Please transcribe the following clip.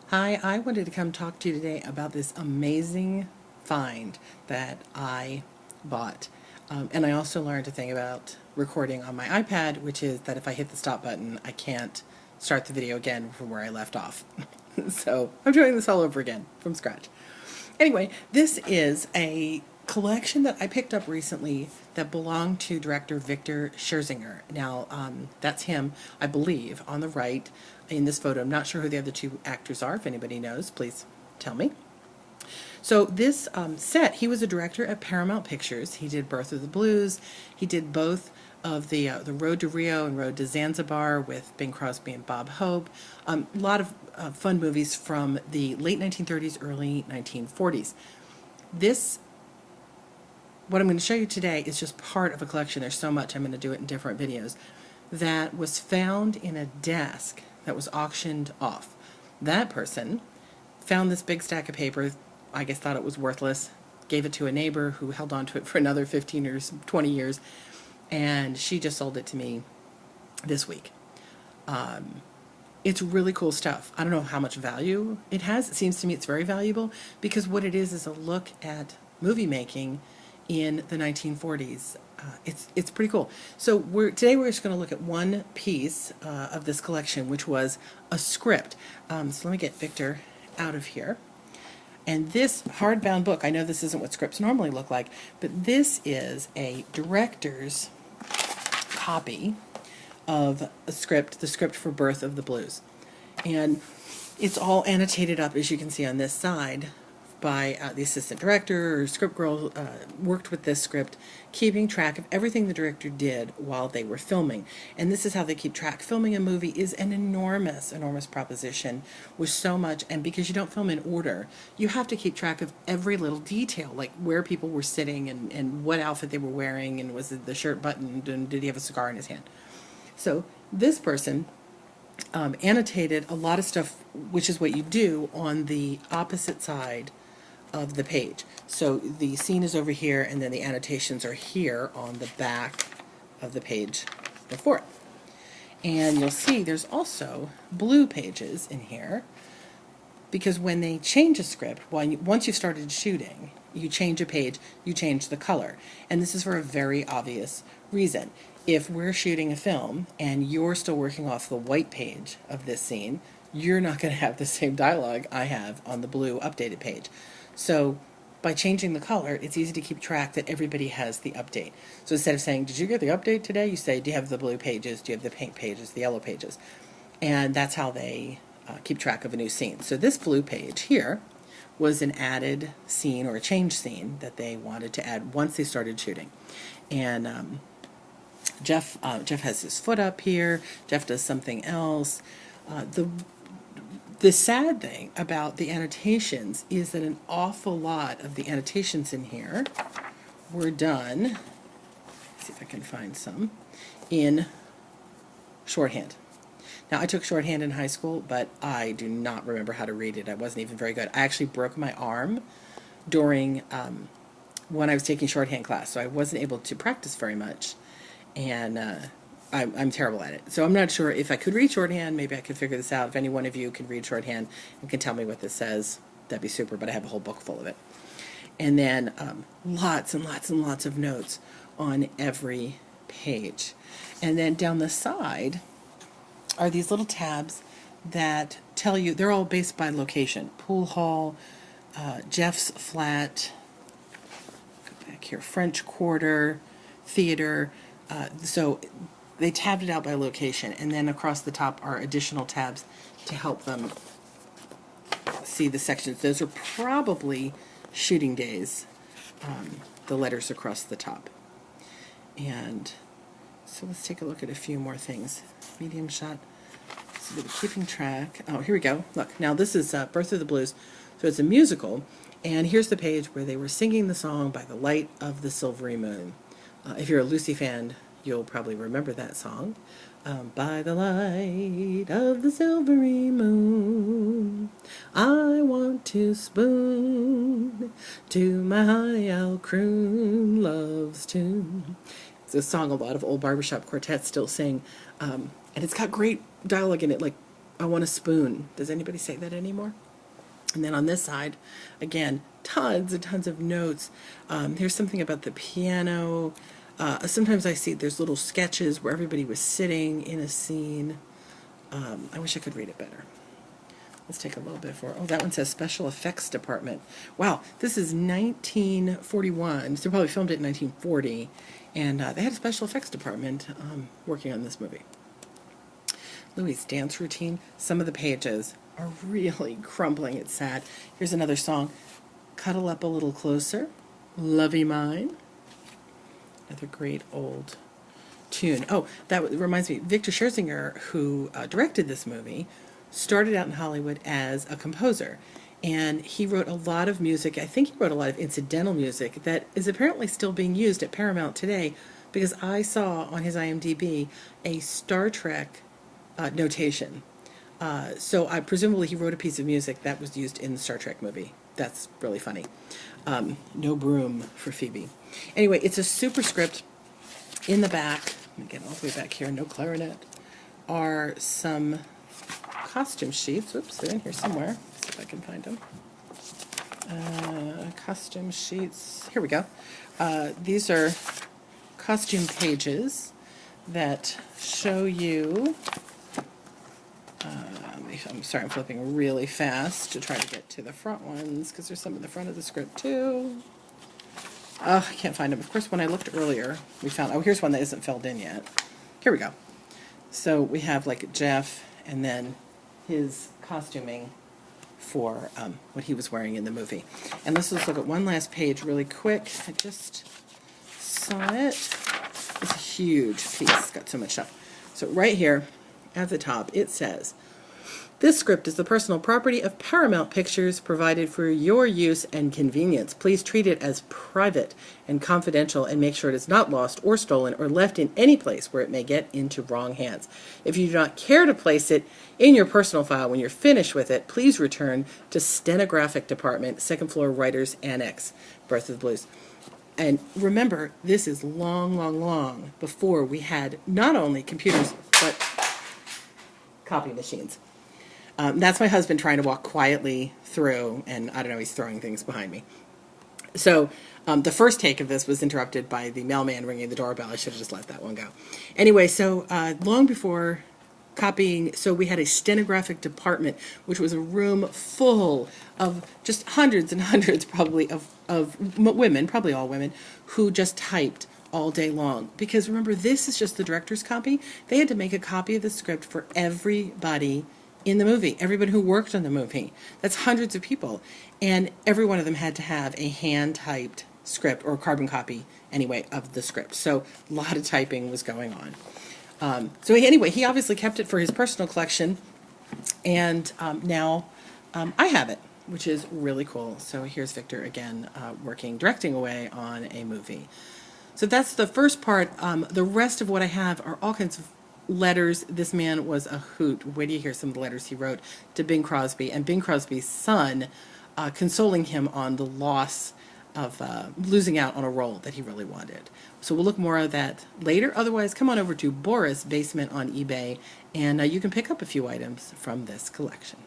Hi, I wanted to come talk to you today about this amazing find that I bought. And I also learned a thing about recording on my iPad, which is that if I hit the stop button, I can't start the video again from where I left off. So I'm doing this all over again from scratch. Anyway, this is a collection that I picked up recently that belonged to director Victor Schertzinger. Now, that's him, I believe, on the right in this photo. I'm not sure who the other two actors are. If anybody knows, please tell me. So this set, he was a director at Paramount Pictures. He did Birth of the Blues. He did both of the Road to Rio and Road to Zanzibar with Bing Crosby and Bob Hope. A lot of fun movies from the late 1930s, early 1940s. This, what I'm going to show you today, is just part of a collection. There's so much, I'm going to do it in different videos, that was found in a desk that was auctioned off. That person found this big stack of paper, I guess thought it was worthless, gave it to a neighbor who held on to it for another 15 years, 20 years, and she just sold it to me this week. It's really cool stuff. I don't know how much value it has. It seems to me it's very valuable because what it is a look at movie making in the 1940s. It's pretty cool. So today we're just going to look at one piece of this collection, which was a script. So let me get Victor out of here. And this hardbound book, I know this isn't what scripts normally look like, but this is a director's copy of a script, the script for Birth of the Blues. And it's all annotated up, as you can see on this side, by the assistant director or script girl worked with this script, keeping track of everything the director did while they were filming. And this is how they keep track. Filming a movie is an enormous proposition with so much, and because you don't film in order, you have to keep track of every little detail, like where people were sitting and what outfit they were wearing, and was the shirt buttoned, and did he have a cigar in his hand. So this person annotated a lot of stuff, which is what you do on the opposite side of the page. So the scene is over here, and then the annotations are here on the back of the page before it. And you'll see there's also blue pages in here, because when they change a script, once you've started shooting, you change a page, you change the color. And this is for a very obvious reason. If we're shooting a film and you're still working off the white page of this scene, you're not going to have the same dialogue I have on the blue updated page. So by changing the color, it's easy to keep track that everybody has the update. So instead of saying, did you get the update today? You say, do you have the blue pages? Do you have the pink pages, the yellow pages? And that's how they keep track of a new scene. So this blue page here was an added scene or a change scene that they wanted to add once they started shooting. And Jeff has his foot up here. Jeff does something else. The sad thing about the annotations is that an awful lot of the annotations in here were done, let's see if I can find some, in shorthand. Now, I took shorthand in high school, but I do not remember how to read it. I wasn't even very good. I actually broke my arm during when I was taking shorthand class, so I wasn't able to practice very much, and I'm terrible at it. So I'm not sure if I could read shorthand. Maybe I could figure this out. If any one of you can read shorthand and can tell me what this says, that'd be super, but I have a whole book full of it. And then lots and lots and lots of notes on every page. And then down the side are these little tabs that tell you, they're all based by location. Pool hall, Jeff's flat, go back here, French Quarter, theater. So they tabbed it out by location, and then across the top are additional tabs to help them see the sections. Those are probably shooting days, the letters across the top. And so let's take a look at a few more things. Medium shot. So we're keeping track. Oh, here we go. Look, now this is Birth of the Blues. So it's a musical, and here's the page where they were singing the song By the Light of the Silvery Moon. If you're a Lucy fan, you'll probably remember that song. By the light of the silvery moon, I want to spoon to my high owl croon love's tune. It's a song a lot of old barbershop quartets still sing, and it's got great dialogue in it, like I want a spoon. Does anybody say that anymore? And then on this side, again, tons and tons of notes. Here's something about the piano. Sometimes I see there's little sketches where everybody was sitting in a scene. I wish I could read it better. Let's take a little bit for, oh, that one says Special Effects Department. Wow, this is 1941. So they probably filmed it in 1940. And they had a Special Effects Department working on this movie. Louis' dance routine. Some of the pages are really crumbling. It's sad. Here's another song. Cuddle Up a Little Closer. Lovey Mine. Another great old tune. Oh, that reminds me. Victor Schertzinger, who directed this movie, started out in Hollywood as a composer. And he wrote a lot of music. I think he wrote a lot of incidental music that is apparently still being used at Paramount today, because I saw on his IMDb a Star Trek notation. So presumably he wrote a piece of music that was used in the Star Trek movie. That's really funny. No broom for Phoebe. Anyway, it's a superscript. In the back, let me get all the way back here, no clarinet, are some costume sheets. Oops, they're in here somewhere. Let's see if I can find them. Costume sheets. Here we go. These are costume pages that show you. I'm sorry, I'm flipping really fast to try to get to the front ones, because there's some in the front of the script too. Oh, I can't find them. Of course, when I looked earlier, we found, oh, here's one that isn't filled in yet. Here we go. So we have like Jeff and then his costuming for what he was wearing in the movie. And let's just look at one last page really quick. I just saw it. It's a huge piece. It's got so much stuff. So right here at the top, it says, this script is the personal property of Paramount Pictures, provided for your use and convenience. Please treat it as private and confidential and make sure it is not lost or stolen or left in any place where it may get into wrong hands. If you do not care to place it in your personal file when you're finished with it, please return to Stenographic Department, second floor, Writer's Annex, Birth of the Blues. And remember, this is long, long, long before we had not only computers, but copy machines. That's my husband trying to walk quietly through, and I don't know, he's throwing things behind me. So the first take of this was interrupted by the mailman ringing the doorbell. I should have just let that one go. Anyway, so long before copying, so we had a stenographic department, which was a room full of just hundreds and hundreds probably of women, probably all women, who just typed all day long. Because remember, this is just the director's copy. They had to make a copy of the script for everybody in the movie, everybody who worked on the movie. That's hundreds of people. And every one of them had to have a hand-typed script, or carbon copy, anyway, of the script. So a lot of typing was going on. So anyway, he obviously kept it for his personal collection, and now I have it, which is really cool. So here's Victor again, directing away on a movie. So that's the first part. The rest of what I have are all kinds of letters. This man was a hoot. Wait till you hear some of the letters he wrote to Bing Crosby, and Bing Crosby's son, consoling him on the loss of losing out on a role that he really wanted. So we'll look more at that later. Otherwise, come on over to Boris Basement on eBay, and you can pick up a few items from this collection.